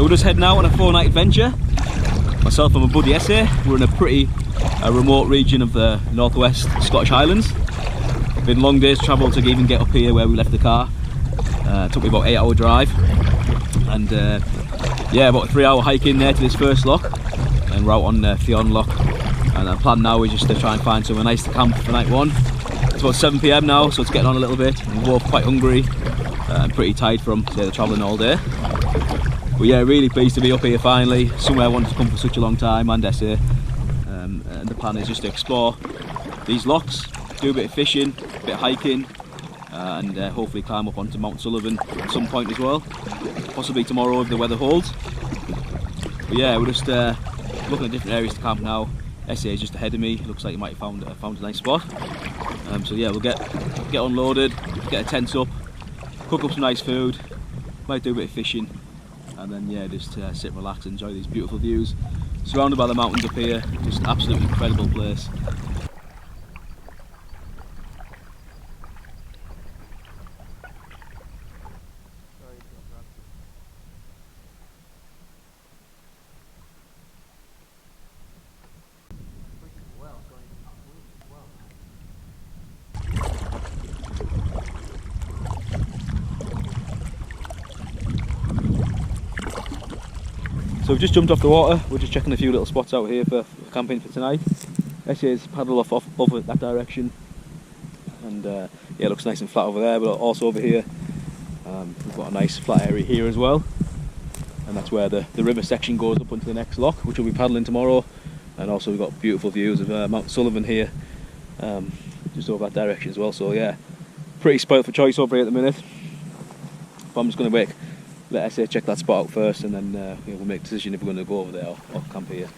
So we're just heading out on a 4-night adventure. Myself and my buddy Essay. We're in a pretty remote region of the northwest Scottish Highlands. It's been long days travel to even get up here where we left the car. It took me about 8-hour drive, and yeah, about a 3-hour hike in there to this first loch, and we're out on Fionn Loch. And our plan now is just to try and find somewhere nice to camp for night one. It's about 7 PM now, so it's getting on a little bit. We're both quite hungry and pretty tired from the travelling all day. But yeah, really pleased to be up here finally, somewhere I wanted to come for such a long time, and Essay. And the plan is just to explore these lochs, do a bit of fishing, a bit of hiking, and hopefully climb up onto Mount Sullivan at some point as well. Possibly tomorrow if the weather holds. But yeah, we're just looking at different areas to camp now. Essay is just ahead of me. Looks like he might have found a nice spot. So yeah, we'll get unloaded, get a tent up, cook up some nice food, might do a bit of fishing, and then yeah, just sit and relax and enjoy these beautiful views. Surrounded by the mountains up here, just an absolutely incredible place. So we've just jumped off the water. We're just checking a few little spots out here for camping for tonight. Essay's paddle off over that direction, and yeah, it looks nice and flat over there, but also over here we've got a nice flat area here as well, and that's where the river section goes up onto the next loch, which we'll be paddling tomorrow. And also we've got beautiful views of Mount Sullivan here, just over that direction as well. So yeah, pretty spoilt for choice over here at the minute, but I'm just going to let Essay check that spot out first, and then we'll make a decision if we're going to go over there or camp here.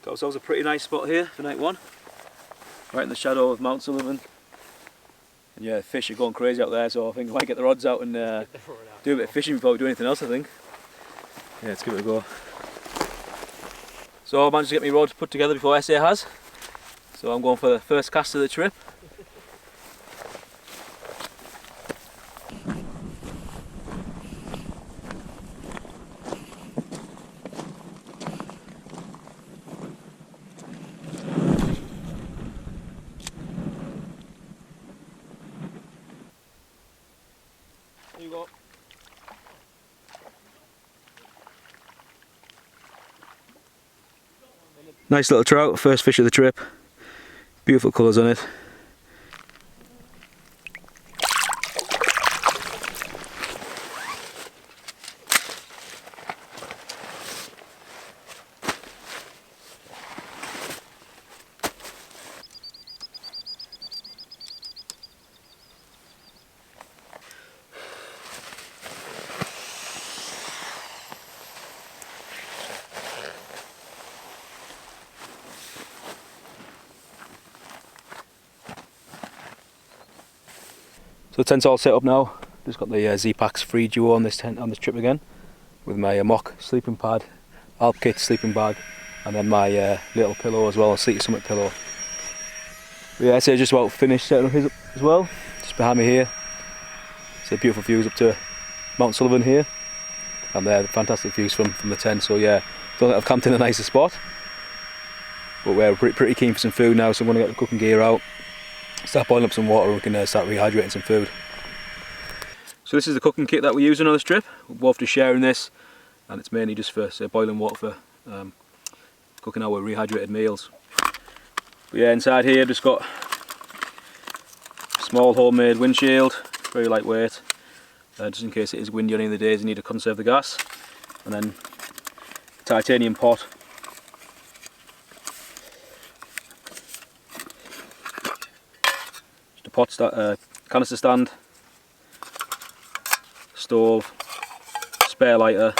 Got ourselves a pretty nice spot here for night one, right in the shadow of Mount Sullivan. And yeah, the fish are going crazy out there, so I think I might get the rods out and do a bit of fishing before we do anything else, I think. Yeah, let's give it a go. So I managed to get my rod put together before Essay has. So I'm going for the first cast of the trip. Here you go. Nice little trout, first fish of the trip. Beautiful colours on it. So the tent's all set up now. Just got the Z-Packs free duo on this tent on this trip again, with my mock sleeping pad, Alp kit sleeping bag, and then my little pillow as well, a Sleepy Summit pillow. But yeah, Essay just about finished setting up his up as well, just behind me here. So beautiful views up to Mount Sullivan here, and there the fantastic views from the tent. So yeah, don't think I've camped in a nicer spot, but we're pretty keen for some food now, so I'm going to get the cooking gear out, start boiling up some water, and we can start rehydrating some food. So this is the cooking kit that we're using on this trip. We're both just sharing this, and it's mainly just for boiling water for cooking our rehydrated meals. But yeah, inside here I've just got a small homemade windshield, very lightweight, just in case it is windy on any of the days you need to conserve the gas. And then a titanium pot. Just a pot canister stand, stove, spare lighter,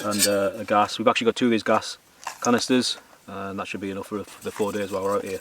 and a gas. We've actually got 2 of these gas canisters, and that should be enough for the 4 days while we're out here.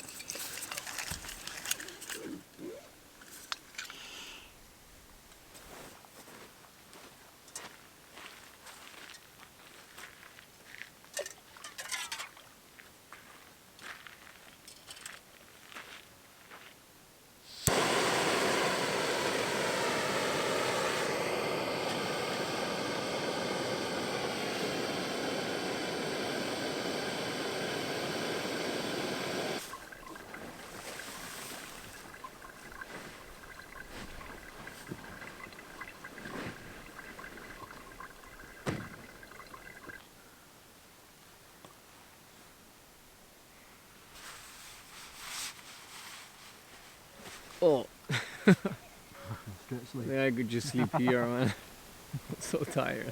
Oh. Straight sleep. Yeah, I could just sleep here, man. I'm so tired.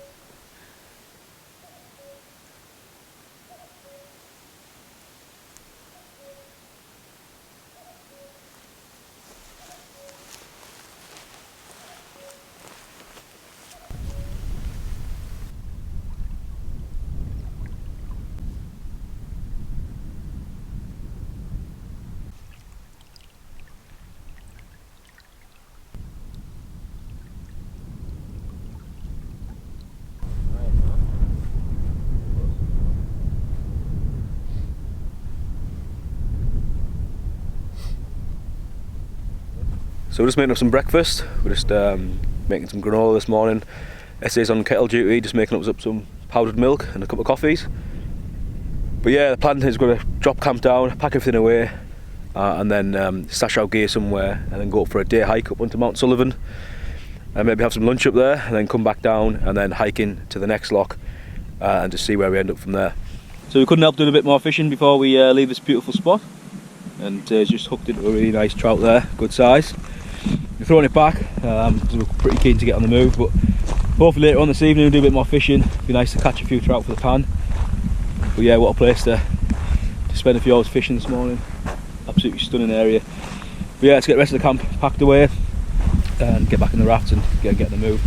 So we're just making up some breakfast. We're just making some granola this morning. SA's on kettle duty, just making up some powdered milk and a cup of coffees. But yeah, the plan is going to drop camp down, pack everything away, and then stash our gear somewhere, and then go up for a day hike up onto Mount Sullivan, and maybe have some lunch up there, and then come back down, and then hiking to the next lock, and just see where we end up from there. So we couldn't help doing a bit more fishing before we leave this beautiful spot, and just hooked into a really nice trout there, good size. We're throwing it back because we're pretty keen to get on the move, but hopefully later on this evening we'll do a bit more fishing. It'd be nice to catch a few trout for the pan. But yeah, what a place to spend a few hours fishing this morning. Absolutely stunning area. But yeah, let's get the rest of the camp packed away and get back in the rafts and get on the move.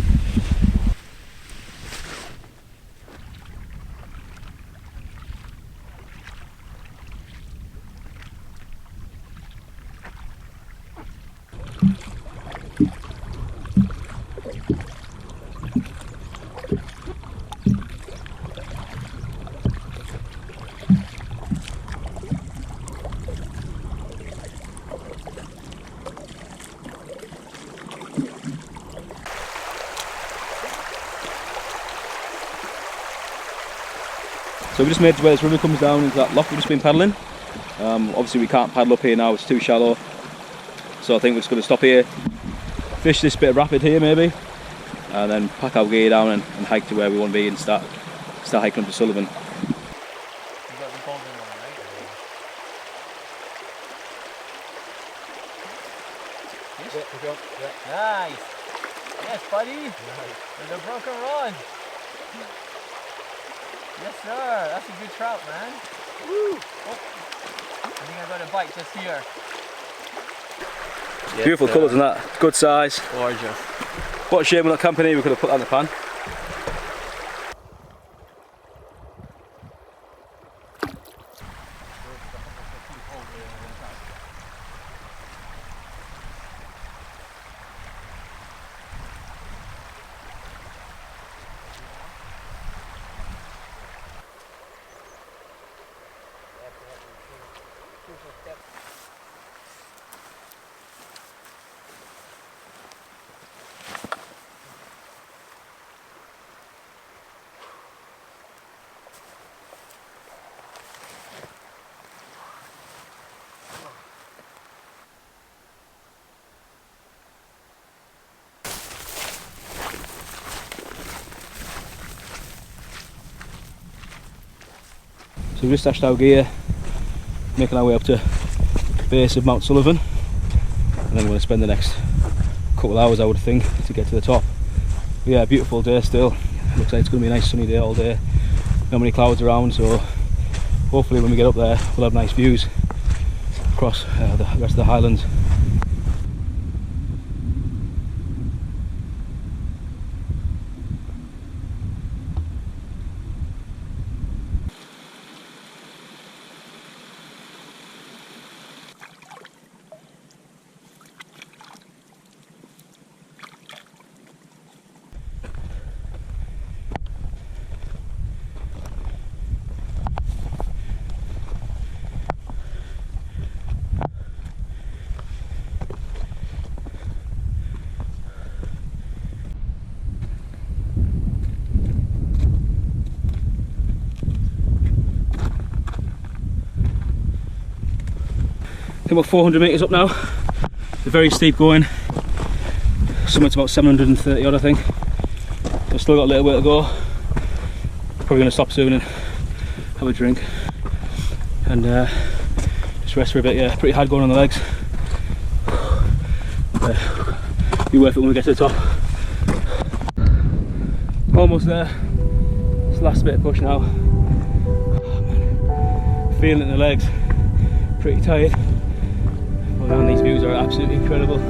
So we just made it to where this river comes down into that lock we've just been paddling. Obviously we can't paddle up here now, it's too shallow. So I think we're just going to stop here, fish this bit of rapid here maybe, and then pack our gear down and hike to where we want to be and start hiking up to Sullivan. You got the ball in on, right? Yeah. Nice! Yes, buddy! Nice. With a broken rod! Yes, sir! That's a good trout, man! Woo! Oh. I think I got a bite just here. Yes, Beautiful colours in that, good size. Gorgeous. What a shame we're not camping here, we could have put that in the pan. So we've just stashed our gear, making our way up to the base of Mount Sullivan, and then we're going to spend the next couple of hours, I would think, to get to the top. But yeah, beautiful day still. Looks like it's going to be a nice sunny day all day. Not many clouds around, so hopefully when we get up there we'll have nice views across the rest of the highlands. I think we're 400 metres up now. They're very steep going. Somewhere to about 730 odd, I think. So still got a little way to go. Probably going to stop soon and have a drink and just rest for a bit. Yeah, pretty hard going on the legs. Be worth it when we get to the top. Almost there. This last bit of push now. Oh, man. Feeling it in the legs. Pretty tired. Oh man, these views are absolutely incredible.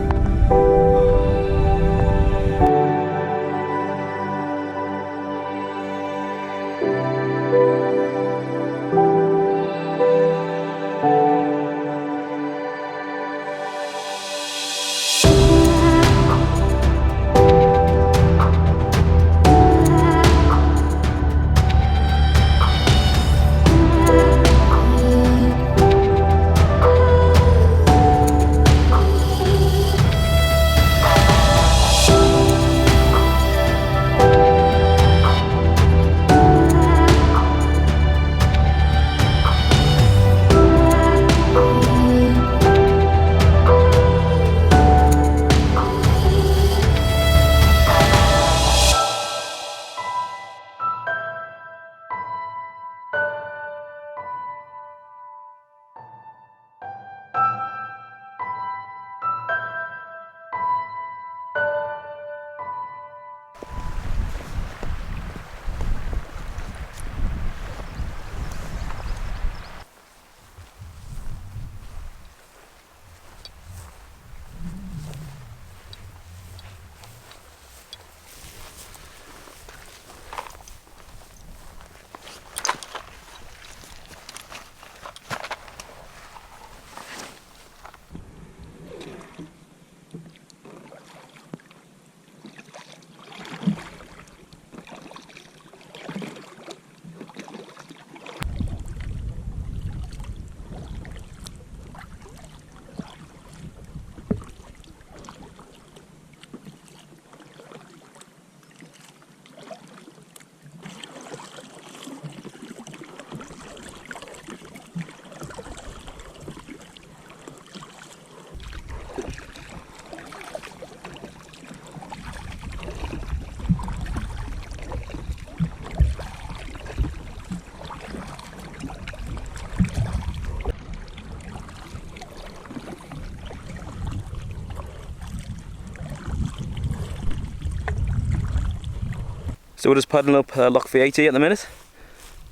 So we're just paddling up Loch 80 at the minute.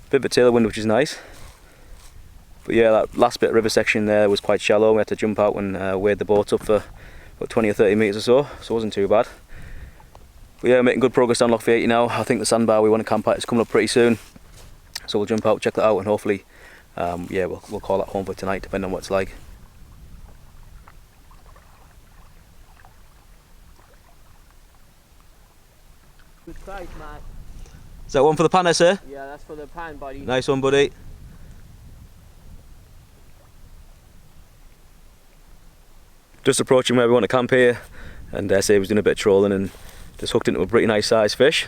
Bit of a tailwind, which is nice. But yeah, that last bit of river section there was quite shallow. We had to jump out and wade the boat up for about 20 or 30 metres or so it wasn't too bad. But yeah, we're making good progress down Loch 80 now. I think the sandbar we want to camp at is coming up pretty soon. So we'll jump out, check that out, and hopefully, yeah, we'll call that home for tonight, depending on what it's like. Good size, Matt. Is that one for the pan there, sir? Yeah, that's for the pan, buddy. Nice one, buddy. Just approaching where we want to camp here, and say he was doing a bit of trolling and just hooked into a pretty nice sized fish.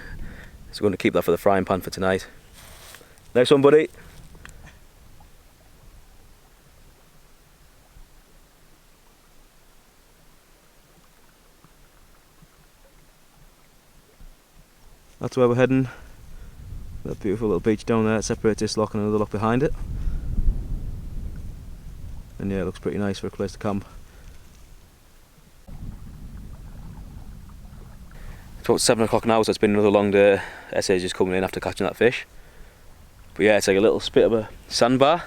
So we're going to keep that for the frying pan for tonight. Nice one, buddy. That's where we're heading. That beautiful little beach down there that separates this loch and another loch behind it. And yeah, it looks pretty nice for a place to camp. It's about 7 o'clock now, so it's been another long day. SA's just coming in after catching that fish. But yeah, it's like a little spit of a sandbar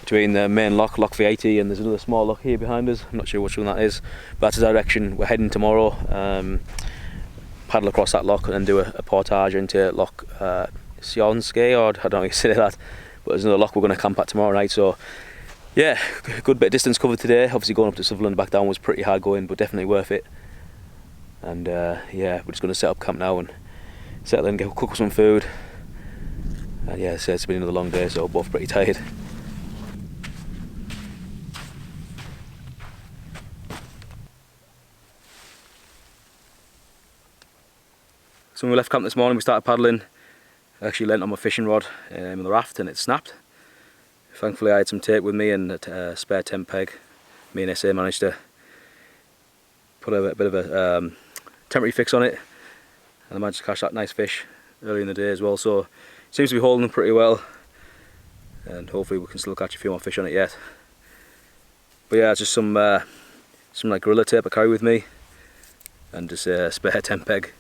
between the main loch, Loch 80, and there's another small loch here behind us. I'm not sure which one that is, but that's the direction we're heading tomorrow. Paddle across that loch and then do a portage into Loch Sionske, or I don't know how you say that, but there's another loch we're going to camp at tomorrow night. So yeah, good bit of distance covered today. Obviously going up to Sutherland and back down was pretty hard going, but definitely worth it. And yeah, we're just going to set up camp now and settle in, cook some food. And yeah, so it's been another long day, so we're both pretty tired. So when we left camp this morning, we started paddling. I actually lent on my fishing rod in the raft and it snapped. Thankfully I had some tape with me and a spare 10 peg. Me and SA managed to put a bit of a temporary fix on it, and I managed to catch that nice fish early in the day as well, so it seems to be holding them pretty well, and hopefully we can still catch a few more fish on it yet. But yeah, it's just some some like gorilla tape I carry with me, and just a spare 10 peg.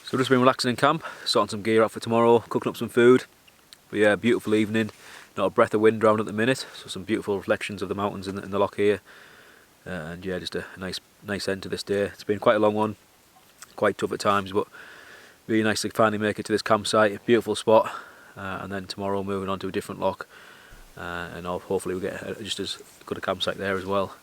So we've just been relaxing in camp, sorting some gear out for tomorrow, cooking up some food. But yeah, beautiful evening, not a breath of wind around at the minute, so some beautiful reflections of the mountains in the loch here. And yeah, just a nice end to this day. It's been quite a long one, quite tough at times, but really nice to finally make it to this campsite. Beautiful spot, and then tomorrow moving on to a different loch, and hopefully we get just as good a campsite there as well.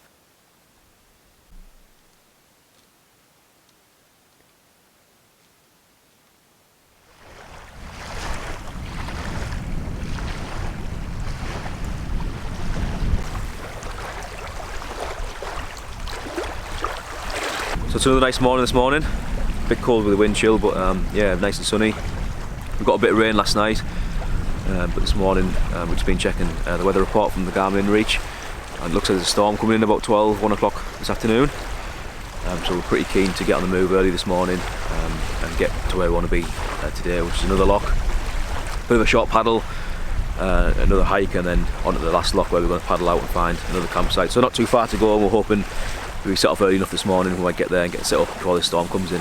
So it's another nice morning this morning. A bit cold with the wind chill, but yeah, nice and sunny. We got a bit of rain last night, but this morning we've just been checking the weather report from the Garmin Reach, and it looks like there's a storm coming in about 1 o'clock this afternoon. So we're pretty keen to get on the move early this morning and get to where we want to be today, which is another loch. Bit of a short paddle, another hike, and then on to the last loch where we're going to paddle out and find another campsite. So not too far to go, and we're hoping if we set off early enough this morning, we might get there and get set up before this storm comes in.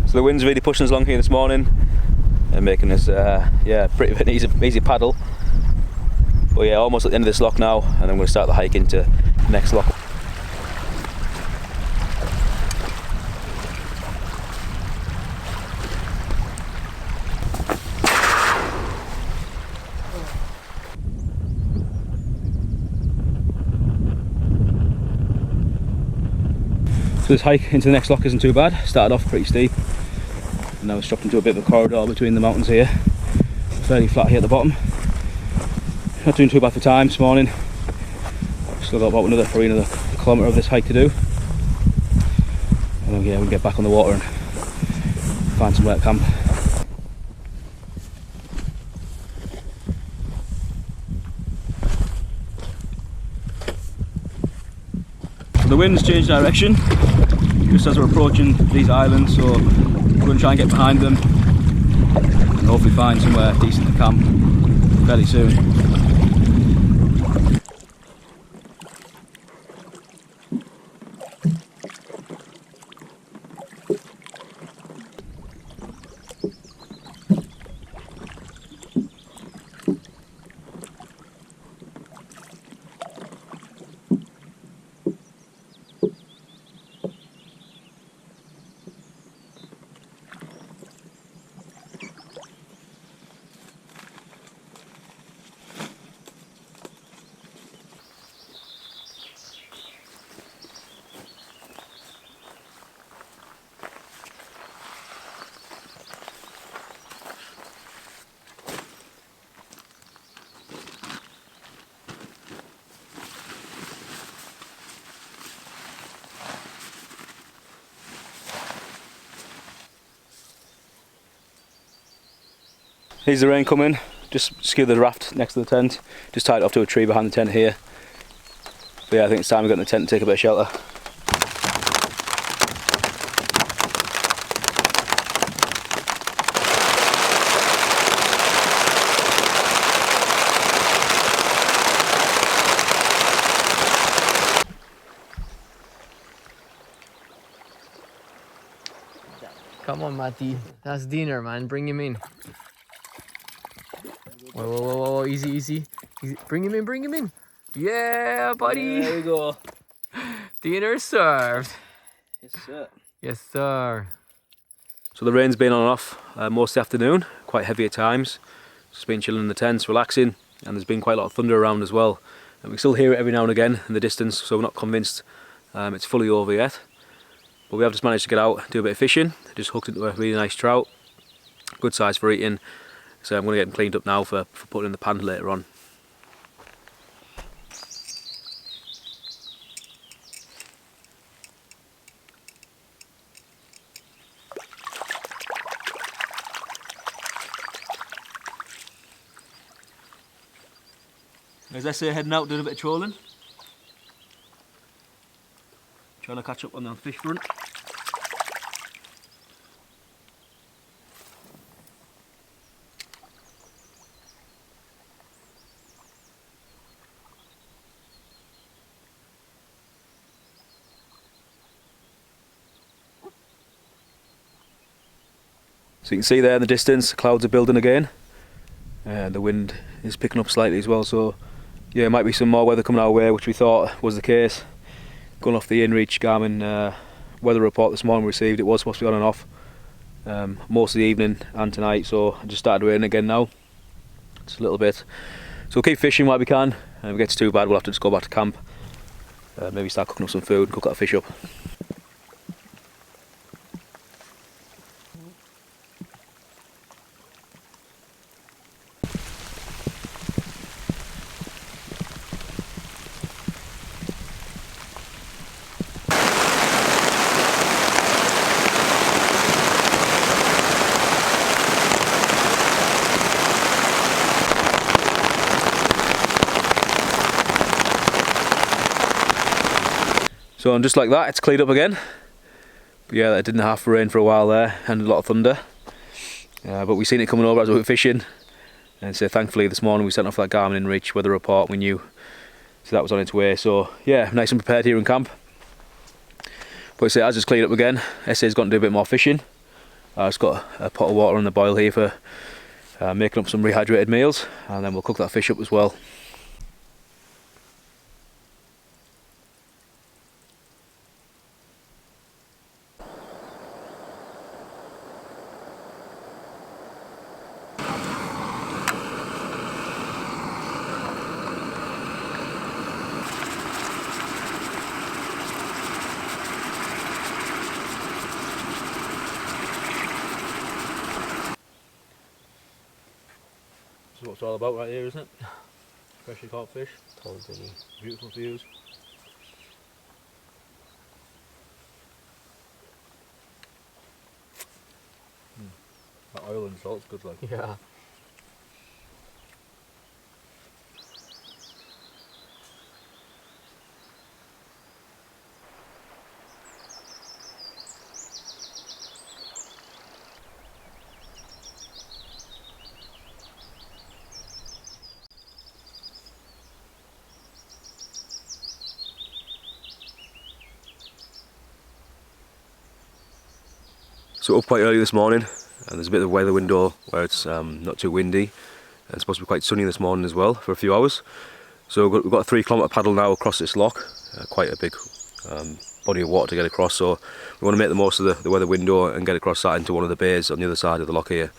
So the wind's really pushing us along here this morning and making us, yeah, pretty an easy paddle. But yeah, almost at the end of this loch now, and I'm going to start the hike into the next loch. So this hike into the next loch isn't too bad. Started off pretty steep, and now it's dropped into a bit of a corridor between the mountains here. Fairly flat here at the bottom. Not doing too bad for time this morning. Still got about another kilometre of this hike to do. And then yeah, we'll get back on the water and find somewhere to camp. So the wind's changed direction just as we're approaching these islands, so we're going to try and get behind them and hopefully find somewhere decent to camp fairly soon. Here's the rain coming, just secured the raft next to the tent, just tied it off to a tree behind the tent here. But yeah, I think it's time we got in the tent to take a bit of shelter. on, Matty. That's dinner, man. Bring him in. Whoa, whoa, whoa, whoa. Easy, easy. Easy. Bring him in, bring him in. Yeah, buddy. There we go. Dinner served. Yes, sir. Yes, sir. So the rain's been on and off most of the afternoon, quite heavy at times. Just been chilling in the tents, relaxing, and there's been quite a lot of thunder around as well. And we still hear it every now and again in the distance, so we're not convinced it's fully over yet. But we have just managed to get out, do a bit of fishing. Just hooked into a really nice trout, good size for eating. So I'm going to get them cleaned up now for putting in the pan later on. There's SA heading out doing a bit of trolling. Trying to catch up on the fish front. So you can see there in the distance, clouds are building again. The wind is picking up slightly as well, so yeah, might be some more weather coming our way, which we thought was the case. Going off the InReach Garmin weather report this morning we received, it was supposed to be on and off most of the evening and tonight, so it just started raining again now. Just a little bit. So we'll keep fishing while we can, and if it gets too bad we'll have to just go back to camp. Maybe start cooking up some food, cook that fish up. So and just like that, it's cleared up again. But yeah, it didn't have to rain for a while there, and a lot of thunder. But we seen it coming over as we were fishing, and so thankfully this morning we sent off that Garmin InReach weather report. We knew, so that was on its way. So yeah, nice and prepared here in camp. But so as it's cleared up again, SA's got to do a bit more fishing. I've just got a pot of water on the boil here for making up some rehydrated meals, and then we'll cook that fish up as well. This is what it's all about right here, isn't it? Freshly caught fish. Totally. Beautiful views. That oil and salt's good, like. Yeah. So up quite early this morning, and there's a bit of a weather window where it's not too windy, and it's supposed to be quite sunny this morning as well for a few hours. So we've got a 3 kilometre paddle now across this loch, quite a big body of water to get across, so we want to make the most of the weather window and get across that into one of the bays on the other side of the loch here.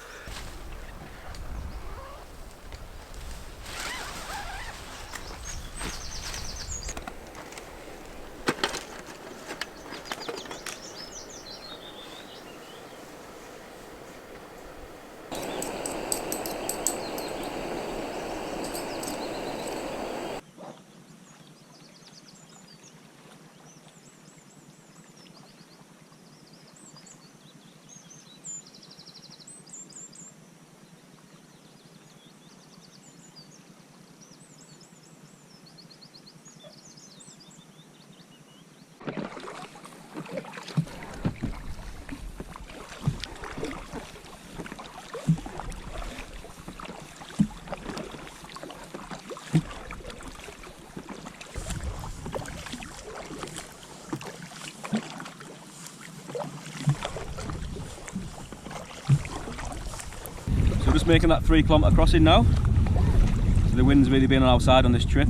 Just making that 3 kilometre crossing now. So the wind's really been on our side on this trip.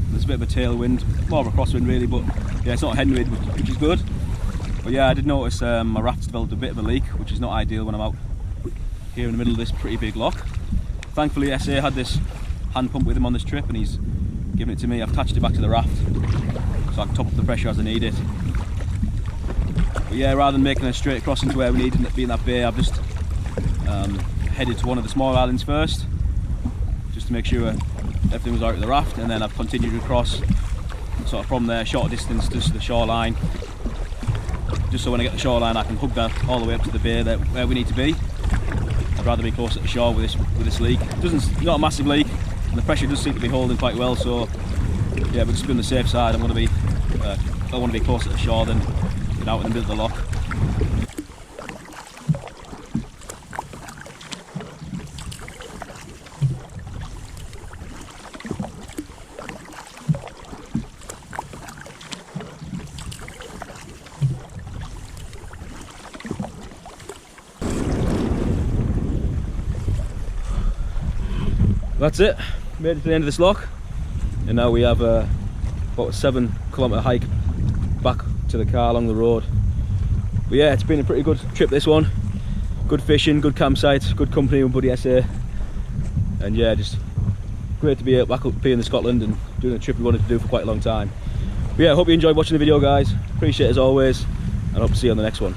There's a bit of a tailwind, more of a crosswind really, but yeah, it's not a headwind, which is good. But yeah, I did notice my raft's developed a bit of a leak, which is not ideal when I'm out here in the middle of this pretty big loch. Thankfully SA had this hand pump with him on this trip and he's given it to me. I've attached it back to the raft so I can top up the pressure as I need it. But yeah, rather than making a straight crossing to where we need to be in that bay, I've just headed to one of the small islands first, just to make sure everything was out of the raft, and then I've continued across sort of from there, short distance just to the shoreline, just so when I get to the shoreline I can hook that all the way up to the bay where we need to be. I'd rather be close at the shore with this leak. Not a massive leak, and the pressure does seem to be holding quite well, so yeah, but just be on the safe side. I want to be closer to the shore than out in the middle of the loch. That's it, made it to the end of this loch, and now we have about a 7 kilometre hike back to the car along the road. But yeah, it's been a pretty good trip this one. Good fishing, good campsite, good company with buddy SA, and yeah, just great to be back up here in Scotland and doing a trip we wanted to do for quite a long time. But yeah, I hope you enjoyed watching the video guys, appreciate it as always, and hope to see you on the next one.